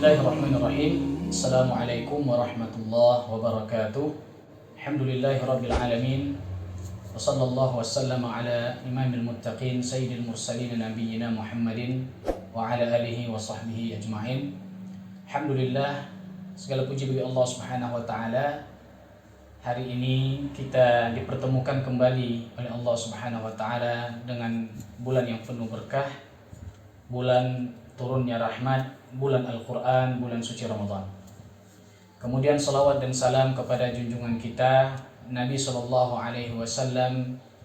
Bismillahirrahmanirrahim. Assalamualaikum warahmatullahi wabarakatuh. Alhamdulillahirabbil alamin. Wa sallallahu wasallama ala imamil muttaqin sayyidil mursalin nabiyyina Muhammadin wa ala alihi wa sahbihi ajma'in. Alhamdulillah, segala puji bagi Allah Subhanahu wa taala. Hari ini kita dipertemukan kembali oleh Allah Subhanahu wa taala dengan bulan yang penuh berkah, bulan turunnya rahmat, bulan Al-Quran, bulan suci Ramadan. Kemudian salawat dan salam kepada junjungan kita Nabi SAW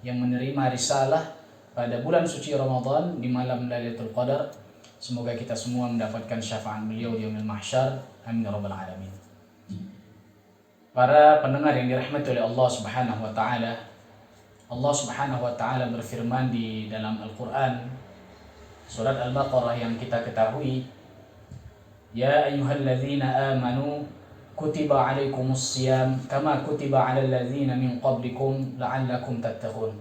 yang menerima risalah pada bulan suci Ramadan di malam Lailatul Qadar. Semoga kita semua mendapatkan syafaat beliau di yaumil mahsyar. Amin ya rabbal alamin. Para pendengar yang dirahmati oleh Allah Subhanahu wa taala, Allah Subhanahu wa taala berfirman di dalam Al-Quran surat Al-Baqarah yang kita ketahui, Ya ayyuhalladzina amanu kutiba alaikumus siyam kama kutiba alal ladzina min qablikum la'allakum tattaqun.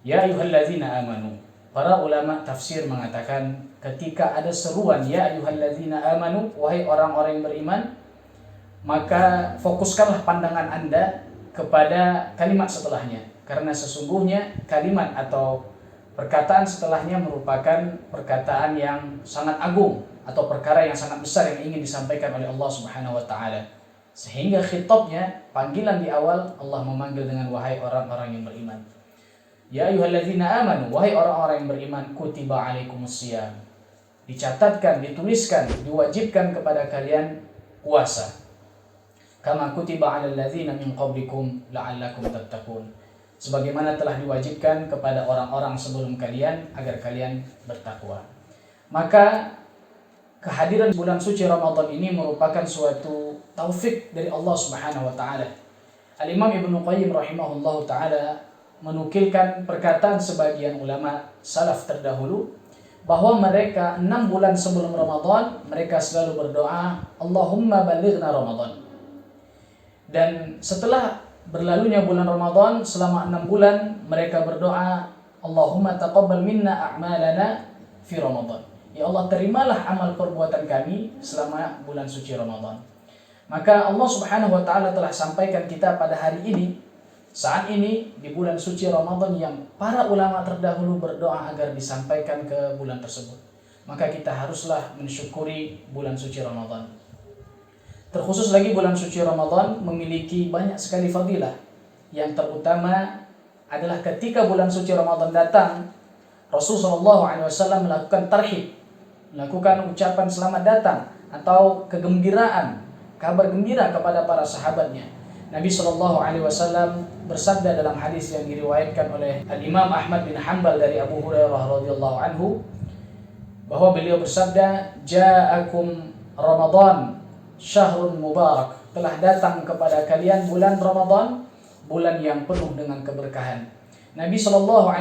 Ya ayyuhalladzina amanu. Para ulama tafsir mengatakan ketika ada seruan ya ayyuhalladzina amanu, wahai orang-orang yang beriman, maka fokuskanlah pandangan Anda kepada kalimat setelahnya, karena sesungguhnya kalimat atau perkataan setelahnya merupakan perkataan yang sangat agung atau perkara yang sangat besar yang ingin disampaikan oleh Allah Subhanahu wa taala. Sehingga khitabnya, panggilan di awal Allah memanggil dengan wahai orang-orang yang beriman. Ya ayyuhalladzina amanu, wahai orang-orang yang beriman, kutiba alaikumusiyam. Dicatatkan, dituliskan, diwajibkan kepada kalian puasa. Kama kutiba alal ladzina min qablikum la'allakum tattaqun. Sebagaimana telah diwajibkan kepada orang-orang sebelum kalian agar kalian bertakwa. Maka kehadiran bulan suci Ramadan ini merupakan suatu taufik dari Allah Subhanahu wa taala. Al-Imam Ibnu Qayyim rahimahullahu taala menukilkan perkataan sebagian ulama salaf terdahulu bahwa mereka 6 bulan sebelum Ramadan mereka selalu berdoa, Allahumma balighna Ramadan. Dan setelah berlalunya bulan Ramadan, selama 6 bulan mereka berdoa, Allahumma taqabbal minna a'malana fi Ramadan. Ya Allah, terimalah amal perbuatan kami selama bulan suci Ramadan. Maka Allah Subhanahu wa taala telah sampaikan kita pada hari ini, saat ini di bulan suci Ramadan yang para ulama terdahulu berdoa agar disampaikan ke bulan tersebut. Maka kita haruslah mensyukuri bulan suci Ramadan. Terkhusus lagi bulan suci Ramadan memiliki banyak sekali fadilah. Yang terutama adalah ketika bulan suci Ramadan datang, Rasulullah SAW melakukan tarhib, melakukan ucapan selamat datang atau kegembiraan, kabar gembira kepada para sahabatnya. Nabi SAW bersabda dalam hadis yang diriwayatkan oleh Al-Imam Ahmad bin Hanbal dari Abu Hurairah radhiyallahu anhu, bahwa beliau bersabda, Ja'akum Ramadan syahrun mubarak, telah datang kepada kalian bulan Ramadan, bulan yang penuh dengan keberkahan. Nabi SAW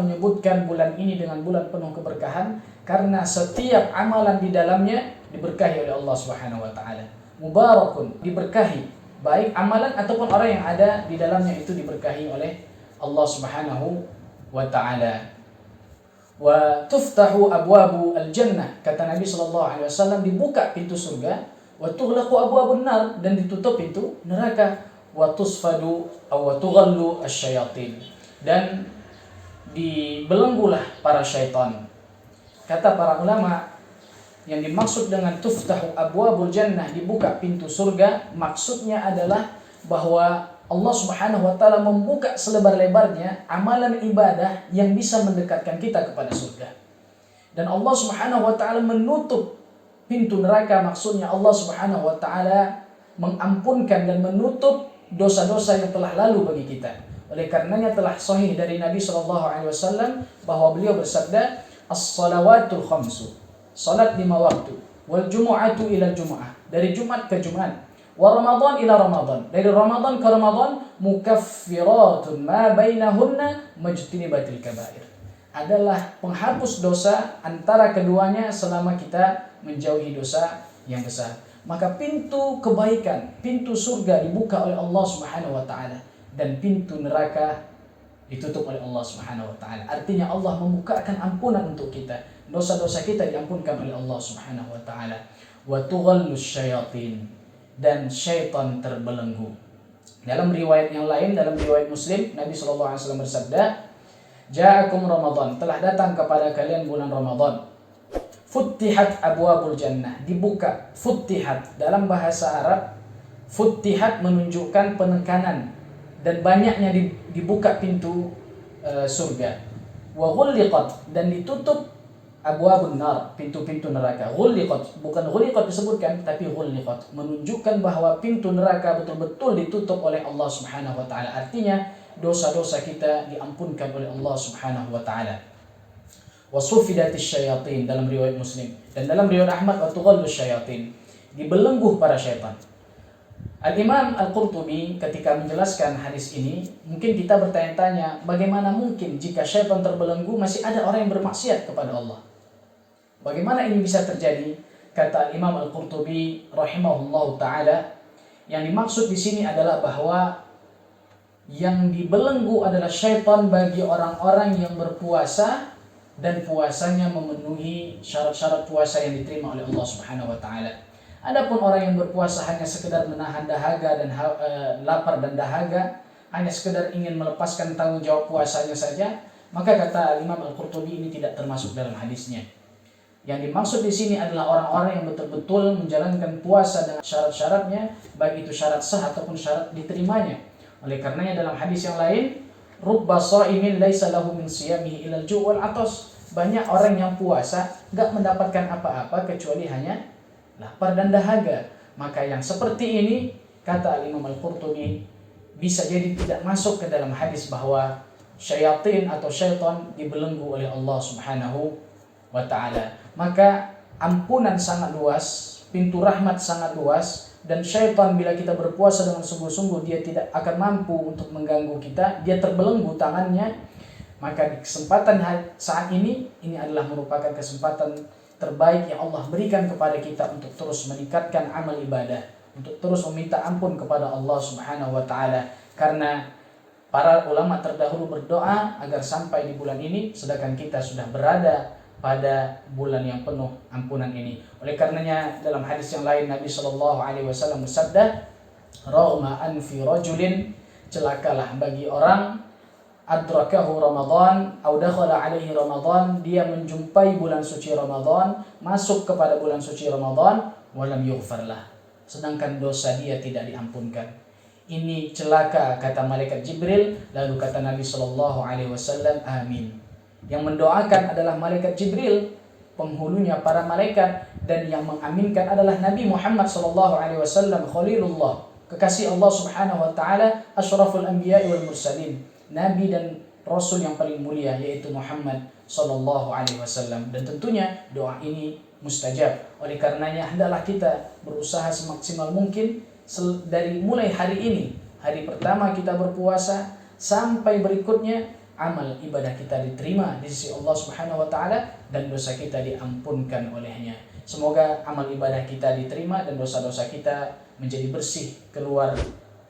menyebutkan bulan ini dengan bulan penuh keberkahan karena setiap amalan di dalamnya diberkahi oleh Allah Subhanahu wa taala. Mubarakun, diberkahi, baik amalan ataupun orang yang ada di dalamnya itu diberkahi oleh Allah Subhanahu wa taala. Wa tuftahu abwabu al-jannah, kata Nabi SAW, dibuka pintu surga. Wa tughlaqu abwabun nar, dan ditutup pintu neraka. Wa tusfadu aw tughallu asyayatin, dan dibelenggulah para syaitan. Kata para ulama, yang dimaksud dengan tuftahu abwabul jannah, dibuka pintu surga, maksudnya adalah bahwa Allah Subhanahu wa taala membuka selebar-lebarnya amalan ibadah yang bisa mendekatkan kita kepada surga. Dan Allah Subhanahu wa taala menutup pintu neraka, maksudnya Allah Subhanahu wa taala mengampunkan dan menutup dosa-dosa yang telah lalu bagi kita. Oleh karenanya telah sahih dari Nabi SAW bahwa beliau bersabda, As-salawatul khamsu, salat 5 waktu, wal jumu'atu ila jumu'ah, dari Jumat ke Jumat, wa Ramadan ila Ramadan, dari Ramadan ke Ramadan, mukaffiratun ma bainahunna majtinibatil kabair, adalah penghapus dosa antara keduanya selama kita menjauhi dosa yang besar. Maka pintu kebaikan, pintu surga dibuka oleh Allah Subhanahu wa taala, dan pintu neraka ditutup oleh Allah Subhanahu wa taala. Artinya Allah membukakan ampunan untuk kita. Dosa-dosa kita diampunkan oleh Allah Subhanahu wa taala. wa tughallus syayatin, dan syaitan terbelenggu. Dalam riwayat yang lain, dalam riwayat Muslim, Nabi SAW bersabda, "Ja'akum Ramadan, telah datang kepada kalian bulan Ramadan. Futtihat abwabul jannah, dibuka. Futtihat dalam bahasa Arab, futtihat menunjukkan penekanan dan banyaknya dibuka pintu surga. Wa ghulliqat, dan ditutup abwabun nar, pintu-pintu neraka. Ghulliqat, bukan ghuliqat disebutkan, tapi ghulliqat menunjukkan bahwa pintu neraka betul-betul ditutup oleh Allah Subhanahu wa taala. Artinya dosa-dosa kita diampunkan oleh Allah Subhanahu wa taala. Wa suffidatis syayatin dalam riwayat Muslim, dan dalam riwayat Ahmad wa tughallus syayatin, dibelenggu para syaitan. Al-Imam Al-Qurtubi ketika menjelaskan hadis ini, mungkin kita bertanya-tanya, bagaimana mungkin jika syaitan terbelenggu masih ada orang yang bermaksiat kepada Allah? Bagaimana ini bisa terjadi? Kata Imam Al-Qurtubi rahimahullahu taala, yang dimaksud di sini adalah bahwa yang dibelenggu adalah syaitan bagi orang-orang yang berpuasa dan puasanya memenuhi syarat-syarat puasa yang diterima oleh Allah Subhanahu wa taala. Adapun orang yang berpuasa hanya sekedar menahan dahaga dan lapar dan dahaga, hanya sekedar ingin melepaskan tanggung jawab puasanya saja, maka kata Imam Al-Qurtubi ini tidak termasuk dalam hadisnya. Yang dimaksud di sini adalah orang-orang yang betul-betul menjalankan puasa dengan syarat-syaratnya, baik itu syarat sah ataupun syarat diterimanya. Oleh karenanya dalam hadis yang lain, rubba sha'imin laisa lahu min siyamihi ilal ju' wal 'atas. Banyak orang yang puasa enggak mendapatkan apa-apa kecuali hanya lapar dan dahaga. Maka yang seperti ini, kata Imam Al-Qurtubi, bisa jadi tidak masuk ke dalam hadis bahwa syaitan atau syaitan dibelenggu oleh Allah Subhanahu wa ta'ala. Maka ampunan sangat luas, pintu rahmat sangat luas, dan syaitan bila kita berpuasa dengan sungguh-sungguh dia tidak akan mampu untuk mengganggu kita, dia terbelenggu tangannya. Maka di kesempatan saat ini adalah merupakan kesempatan terbaik yang Allah berikan kepada kita untuk terus meningkatkan amal ibadah, untuk terus meminta ampun kepada Allah Subhanahu wa taala. Karena para ulama terdahulu berdoa agar sampai di bulan ini, sedangkan kita sudah berada pada bulan yang penuh ampunan ini. Oleh karenanya dalam hadis yang lain Nabi SAW bersabda, "Raghma anfi rajulin, celakalah bagi orang adrakahu Ramadan au dakhala alaihi Ramadan, dia menjumpai bulan suci Ramadan, masuk kepada bulan suci Ramadan, walam yughfarlah, sedangkan dosa dia tidak diampunkan. Ini celaka," kata malaikat Jibril. Lalu kata Nabi SAW, "Amin." Yang mendoakan adalah malaikat Jibril, penghulunya para malaikat, dan yang mengaminkan adalah Nabi Muhammad SAW, Khalilullah, kekasih Allah Subhanahu wa taala, asyraful anbiya'i wal mursalin, nabi dan rasul yang paling mulia, yaitu Muhammad SAW. Dan tentunya doa ini mustajab. Oleh karenanya hendaklah kita berusaha semaksimal mungkin dari mulai hari ini, hari pertama kita berpuasa sampai berikutnya, amal ibadah kita diterima di sisi Allah Subhanahu wa taala dan dosa kita diampunkan olehnya. Semoga amal ibadah kita diterima dan dosa-dosa kita menjadi bersih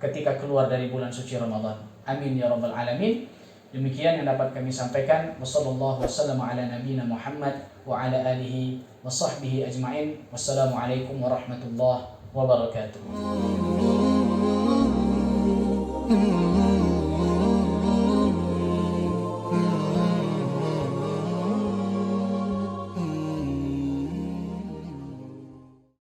ketika keluar dari bulan suci Ramadan. Amin ya rabbal alamin. Demikian yang dapat kami sampaikan. Wassallallahu wasallam ala nabiyina Muhammad wa ala alihi wa sahbihi ajma'in. Wassalamualaikum warahmatullahi wabarakatuh.